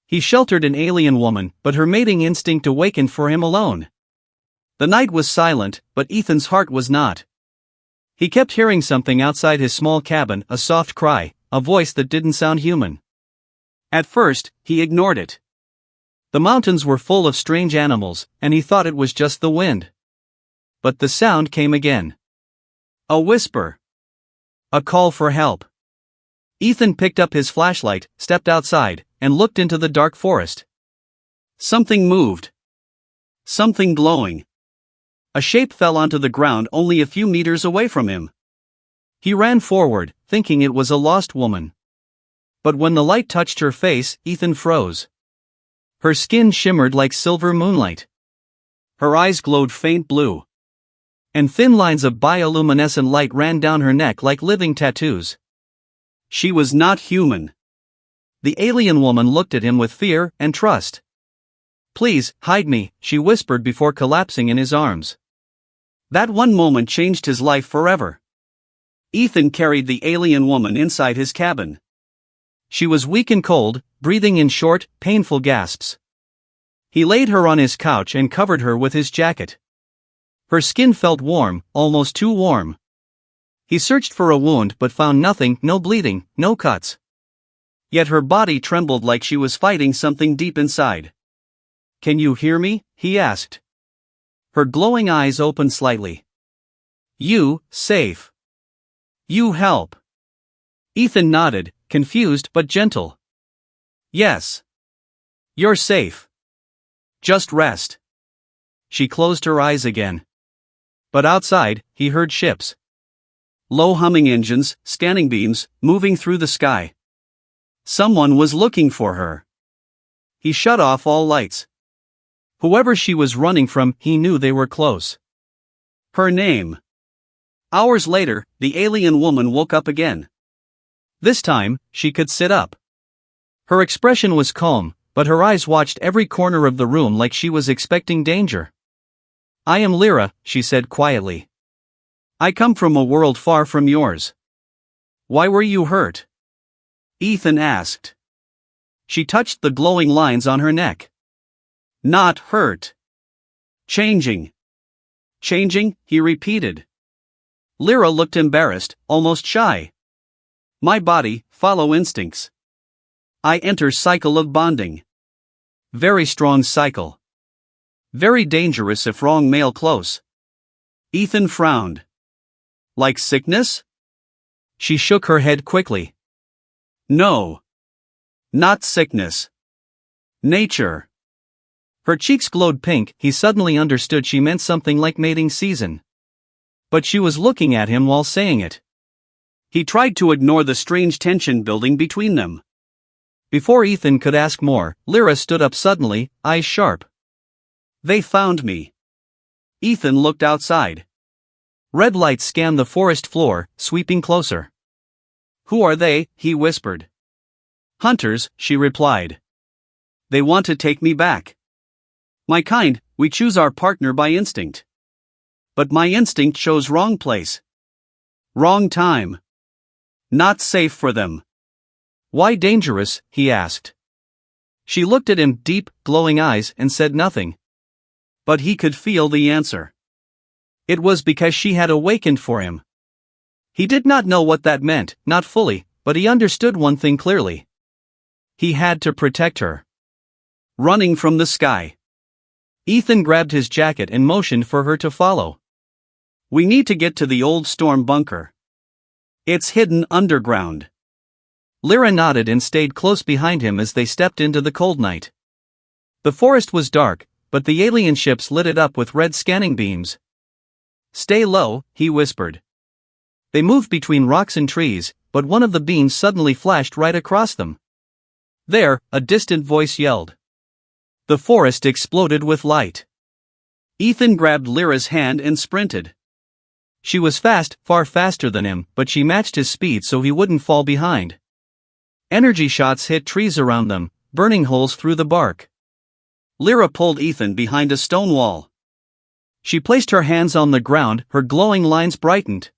He sheltered an alien woman, but her mating instinct awakened for him alone. The night was silent, but Ethan's heart was not. He kept hearing something outside his small cabin, a soft cry, a voice that didn't sound human. At first, he ignored it. The mountains were full of strange animals, and he thought it was just the wind. But the sound came again. A whisper. A call for help. Ethan picked up his flashlight, stepped outside, and looked into the dark forest. Something moved. Something glowing. A shape fell onto the ground only a few meters away from him. He ran forward, thinking it was a lost woman. But when the light touched her face, Ethan froze. Her skin shimmered like silver moonlight. Her eyes glowed faint blue. And thin lines of bioluminescent light ran down her neck like living tattoos. She was not human. The alien woman looked at him with fear and trust. "Please, hide me," she whispered before collapsing in his arms. That one moment changed his life forever. Ethan carried the alien woman inside his cabin. She was weak and cold, breathing in short, painful gasps. He laid her on his couch and covered her with his jacket. Her skin felt warm, almost too warm. He searched for a wound but found nothing, no bleeding, no cuts. Yet her body trembled like she was fighting something deep inside. "Can you hear me?" he asked. Her glowing eyes opened slightly. "You, safe. You help." Ethan nodded, confused but gentle. "Yes. You're safe. Just rest." She closed her eyes again. But outside, he heard ships. Low humming engines, scanning beams, moving through the sky. Someone was looking for her. He shut off all lights. Whoever she was running from, he knew they were close. Her name. Hours later, the alien woman woke up again. This time, she could sit up. Her expression was calm, but her eyes watched every corner of the room like she was expecting danger. "I am Lyra," she said quietly. "I come from a world far from yours." "Why were you hurt?" Ethan asked. She touched the glowing lines on her neck. "Not hurt. Changing." "Changing?" he repeated. Lyra looked embarrassed, almost shy. "My body, follow instincts. I enter cycle of bonding. Very strong cycle. Very dangerous if wrong male close." Ethan frowned. "Like sickness?" She shook her head quickly. "No. Not sickness. Nature." Her cheeks glowed pink. He suddenly understood she meant something like mating season. But she was looking at him while saying it. He tried to ignore the strange tension building between them. Before Ethan could ask more, Lyra stood up suddenly, eyes sharp. "They found me." Ethan looked outside. Red lights scanned the forest floor, sweeping closer. "Who are they?" he whispered. "Hunters," she replied. "They want to take me back. My kind, we choose our partner by instinct. But my instinct chose wrong place. Wrong time. Not safe for them." "Why dangerous?" he asked. She looked at him, deep, glowing eyes, and said nothing. But he could feel the answer. It was because she had awakened for him. He did not know what that meant, not fully, but he understood one thing clearly. He had to protect her. Running from the sky. Ethan grabbed his jacket and motioned for her to follow. "We need to get to the old storm bunker. It's hidden underground." Lyra nodded and stayed close behind him as they stepped into the cold night. The forest was dark, but the alien ships lit it up with red scanning beams. "Stay low," he whispered. They moved between rocks and trees, but one of the beams suddenly flashed right across them. "There," a distant voice yelled. The forest exploded with light. Ethan grabbed Lyra's hand and sprinted. She was fast, far faster than him, but she matched his speed so he wouldn't fall behind. Energy shots hit trees around them, burning holes through the bark. Lyra pulled Ethan behind a stone wall. She placed her hands on the ground, her glowing lines brightened.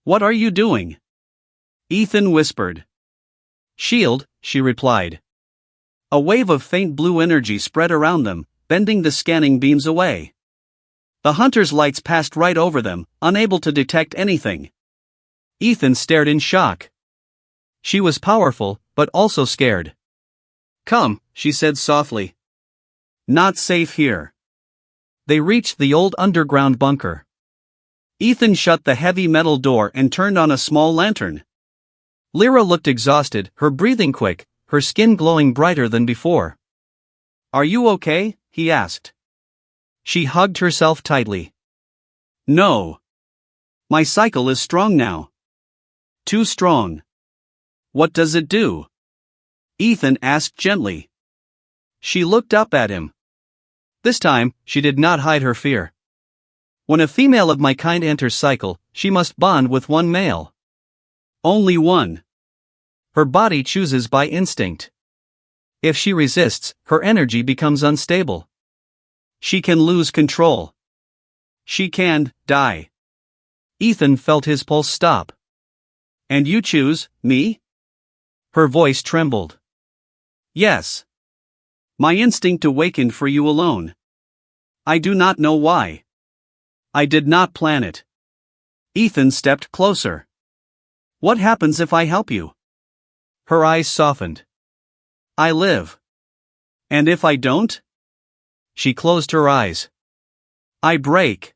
"What are you doing?" Ethan whispered. "Shield," she replied. A wave of faint blue energy spread around them, bending the scanning beams away. The hunter's lights passed right over them, unable to detect anything. Ethan stared in shock. She was powerful, but also scared. "Come," she said softly. "Not safe here." They reached the old underground bunker. Ethan shut the heavy metal door and turned on a small lantern. Lyra looked exhausted, her breathing quick, her skin glowing brighter than before. "Are you okay?" he asked. She hugged herself tightly. "No. My cycle is strong now. Too strong." "What does it do?" Ethan asked gently. She looked up at him. This time, she did not hide her fear. "When a female of my kind enters cycle, she must bond with one male. Only one. Her body chooses by instinct. If she resists, her energy becomes unstable. She can lose control. She can die." Ethan felt his pulse stop. "And you choose me?" Her voice trembled. "Yes. My instinct awakened for you alone. I do not know why. I did not plan it." Ethan stepped closer. "What happens if I help you?" Her eyes softened. "I live. And if I don't?" She closed her eyes. "I break."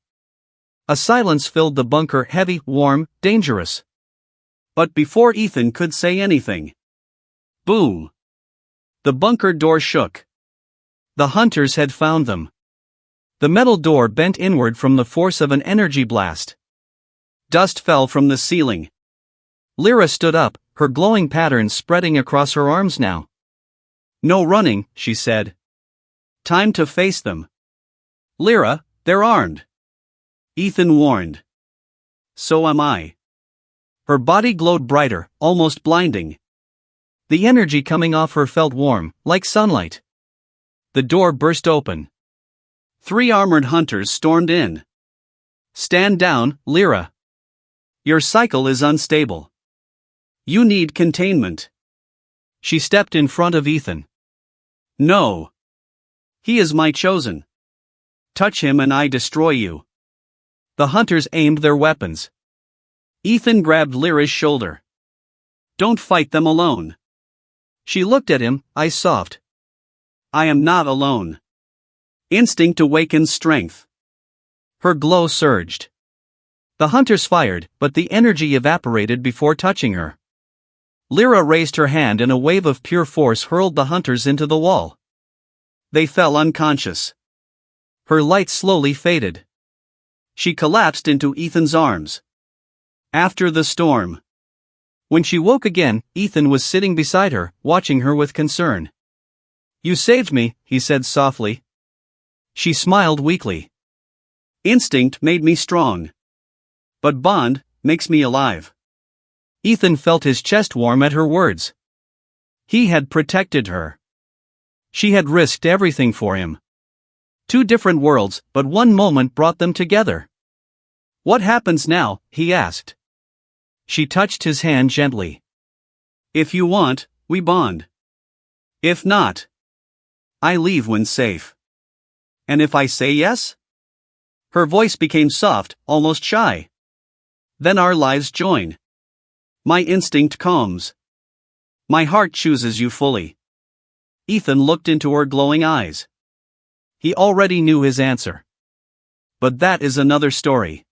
A silence filled the bunker, heavy, warm, dangerous. But before Ethan could say anything, boom! The bunker door shook. The hunters had found them. The metal door bent inward from the force of an energy blast. Dust fell from the ceiling. Lyra stood up, her glowing patterns spreading across her arms now. "No running," she said. "Time to face them." "Lyra, they're armed," Ethan warned. "So am I." Her body glowed brighter, almost blinding. The energy coming off her felt warm, like sunlight. The door burst open. 3 armored hunters stormed in. "Stand down, Lyra. Your cycle is unstable. You need containment." She stepped in front of Ethan. "No. He is my chosen. Touch him and I destroy you." The hunters aimed their weapons. Ethan grabbed Lyra's shoulder. "Don't fight them alone." She looked at him, eyes soft. "I am not alone. Instinct awakens strength." Her glow surged. The hunters fired, but the energy evaporated before touching her. Lyra raised her hand and a wave of pure force hurled the hunters into the wall. They fell unconscious. Her light slowly faded. She collapsed into Ethan's arms. After the storm. When she woke again, Ethan was sitting beside her, watching her with concern. "You saved me," he said softly. She smiled weakly. "Instinct made me strong. But bond makes me alive." Ethan felt his chest warm at her words. He had protected her. She had risked everything for him. 2 different worlds, but one moment brought them together. "What happens now?" he asked. She touched his hand gently. "If you want, we bond. If not, I leave when safe." "And if I say yes?" Her voice became soft, almost shy. "Then our lives join. My instinct calms. My heart chooses you fully." Ethan looked into her glowing eyes. He already knew his answer. But that is another story.